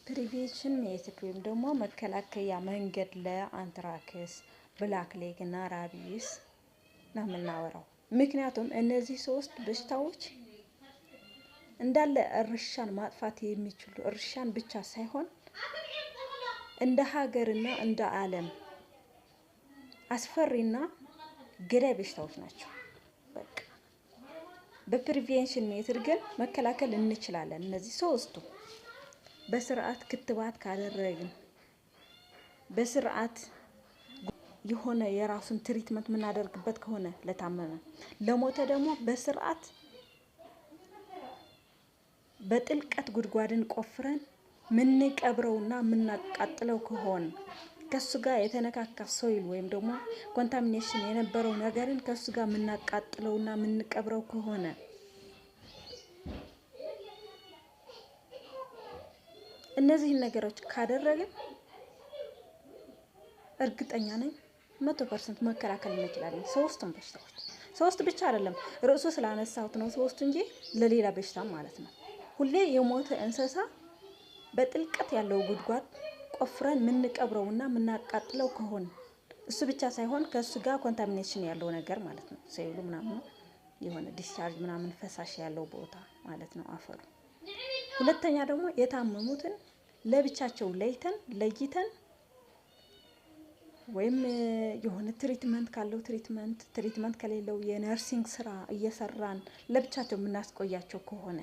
ፕሪቬንሽን ሜቶድ ወይም ደግሞ መከላከያ መንገድ ለአንትራክስ ብላክ ሌግ እና ራቢስ ነው የምናወራው። ምክንያቱም እነዚህ ሶስት በሽታዎች እንዳለ እርሻን ማጥፋት የሚችሉ እርሻን ብቻ ሳይሆን እንደ ሀገርና እንደ ዓለም አስፈሪና ገዳይ በሽታዎች ናቸው። በቃ በፕሪቬንሽን ሜቶድ ግን መከላከል እንችላለን። እነዚህ ሶስቱ በስርዓት ክትባት ካደረግን በስርዓት የሆነ የራሱን ትሪትመንት የምናደርግበት ከሆነ ለታመመ ለሞተ ደግሞ በስርዓት በጥልቀት ጉድጓድን ቆፍረን ምንቀብረውና ምናቃጥለው ከሆነ ከሱ ጋር የተነካካ ሶይል ወይም ደግሞ ኮንታሚኔሽን የነበረው ነገርን ከሱ ጋር ምናቃጥለውና ምንቀብረው ከሆነ እነዚህን ነገሮች ካደረግን እርግጠኛ ነኝ 100% መከላከል እንችላለን። ሶስቱም በሽታዎች ሶስት ብቻ አይደለም ርዕሱ ስላነሳሁት ነው ሶስቱ እንጂ ለሌላ በሽታ ማለት ነው። ሁሌ የሞተ እንስሳ በጥልቀት ያለው ጉድጓድ ቆፍረን ምንቀብረውና ምናቃጥለው ከሆነ እሱ ብቻ ሳይሆን ከሱ ጋር ኮንታሚኔሽን ያለው ነገር ማለት ነው። ሴሉ ምናምን የሆነ ዲስቻርጅ ምናምን ፈሳሽ ያለው ቦታ ማለት ነው አፈሩ። ሁለተኛ ደግሞ የታመሙትን ለብቻቸው ለይተን ወይም የሆነ ትሪትመንት ካለው ትሪትመንት ከሌለው የነርሲንግ ስራ እየሰራን ለብቻቸው የምናስቆያቸው ከሆነ